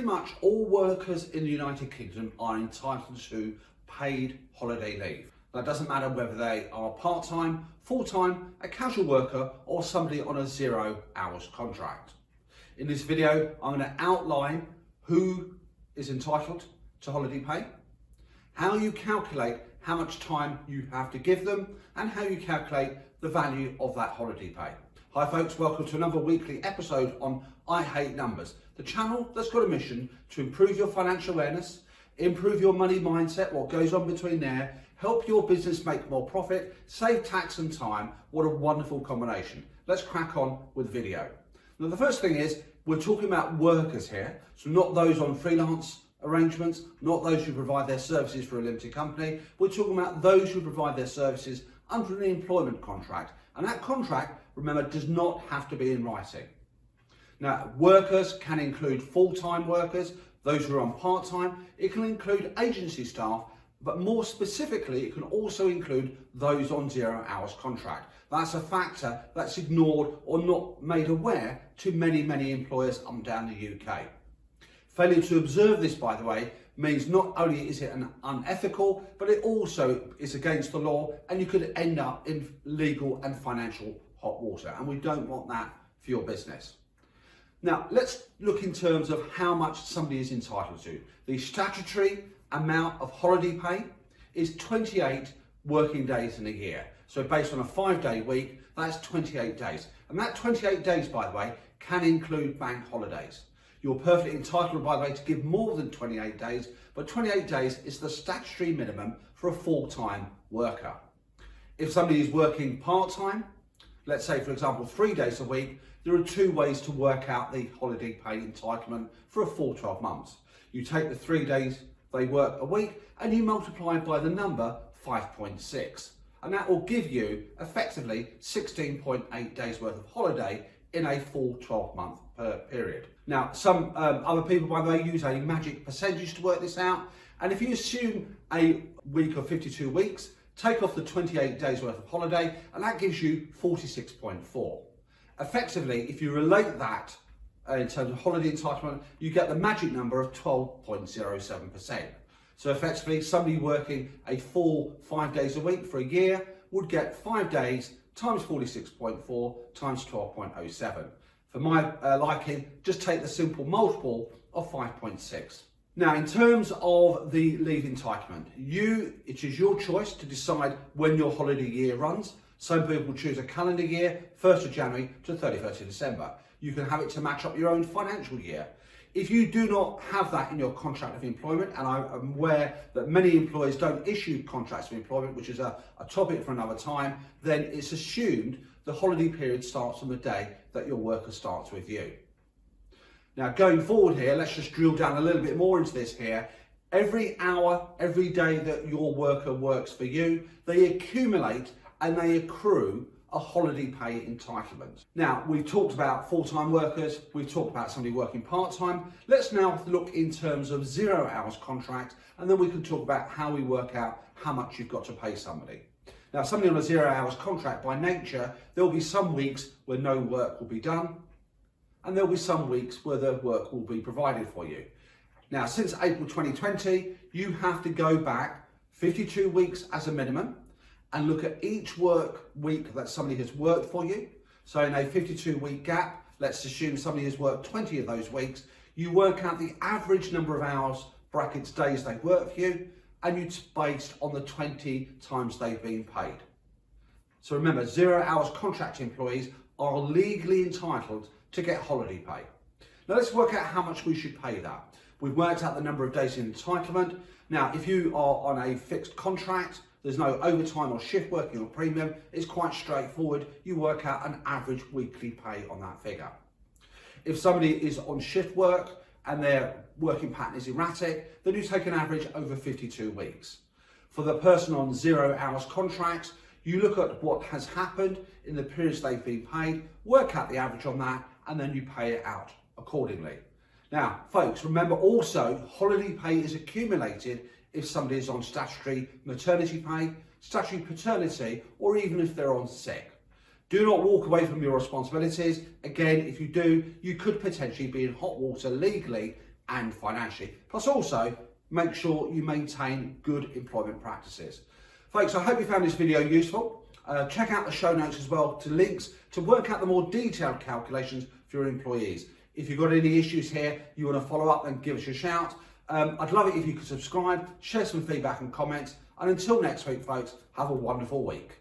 much all workers in the United Kingdom are entitled to paid holiday leave. That doesn't matter whether they are part-time, full-time, a casual worker, or somebody on a 0 hours contract. In this video, I'm going to outline who is entitled to holiday pay, how you calculate how much time you have to give them, and how you calculate the value of that holiday pay. Hi folks, welcome to another weekly episode on I Hate Numbers, the channel that's got a mission to improve your financial awareness, improve your money mindset, what goes on between there, help your business make more profit, save tax and time. What a wonderful combination. Let's crack on with the video. Now the first thing is, we're talking about workers here, so not those on freelance arrangements, not those who provide their services for a limited company. We're talking about those who provide their services under an employment contract. And that contract, remember, does not have to be in writing. Now, workers can include full-time workers, those who are on part-time. It can include agency staff, but more specifically, it can also include those on 0 hours contract. That's a factor that's ignored or not made aware to many employers up and down the UK. Failure to observe this, by the way, means not only is it unethical, but it also is against the law, and you could end up in legal and financial hot water, and we don't want that for your business. Now, let's look in terms of how much somebody is entitled to. The statutory amount of holiday pay is 28 working days in a year. So based on a 5-day week, that's 28 days. And that 28 days, by the way, can include bank holidays. You're perfectly entitled, by the way, to give more than 28 days, but 28 days is the statutory minimum for a full-time worker. If somebody is working part-time, let's say, for example, 3 days a week, there are 2 ways to work out the holiday pay entitlement for a full 12 months. You take the 3 days they work a week and you multiply by the number 5.6. And that will give you effectively 16.8 days worth of holiday in a full 12-month period. Now, some other people, by the way, use a magic percentage to work this out. And if you assume a week of 52 weeks, take off the 28 days worth of holiday, and that gives you 46.4. Effectively, if you relate that in terms of holiday entitlement, you get the magic number of 12.07%. So effectively, somebody working a full 5 days a week for a year would get 5 days times 46.4 times 12.07. For my liking, just take the simple multiple of 5.6. Now, in terms of the leave entitlement, it is your choice to decide when your holiday year runs. Some people choose a calendar year, 1st of January to 31st of December. You can have it to match up your own financial year. If you do not have that in your contract of employment, and I'm aware that many employers don't issue contracts of employment, which is a topic for another time, then it's assumed the holiday period starts on the day that your worker starts with you. Now, going forward here, let's just drill down a little bit more into this here. Every hour, every day that your worker works for you, they accumulate and they accrue a holiday pay entitlement. Now, we've talked about full-time workers, we've talked about somebody working part-time. Let's now look in terms of 0 hours contract, and then we can talk about how we work out how much you've got to pay somebody. Now, somebody on a 0 hours contract, by nature, there'll be some weeks where no work will be done, and there'll be some weeks where the work will be provided for you. Now, since April 2020, you have to go back 52 weeks as a minimum and look at each work week that somebody has worked for you. So in a 52-week gap, let's assume somebody has worked 20 of those weeks, you work out the average number of hours, brackets, days they work for you, and it's based on the 20 times they've been paid. So remember, 0 hours contract employees are legally entitled to get holiday pay. Now let's work out how much we should pay that. We've worked out the number of days in entitlement. Now, if you are on a fixed contract, there's no overtime or shift working or premium, it's quite straightforward. You work out an average weekly pay on that figure. If somebody is on shift work and their working pattern is erratic, then you take an average over 52 weeks. For the person on 0 hours contracts, you look at what has happened in the periods they've been paid, work out the average on that, and then you pay it out accordingly. Now, folks, remember also, holiday pay is accumulated if somebody is on statutory maternity pay, statutory paternity, or even if they're on sick. Do not walk away from your responsibilities. Again, if you do, you could potentially be in hot water legally and financially. Plus also, make sure you maintain good employment practices. Folks, I hope you found this video useful. Check out the show notes as well to links to work out the more detailed calculations for your employees. If you've got any issues here, you want to follow up, then give us a shout. I'd love it if you could subscribe, share some feedback and comments. And until next week, folks, have a wonderful week.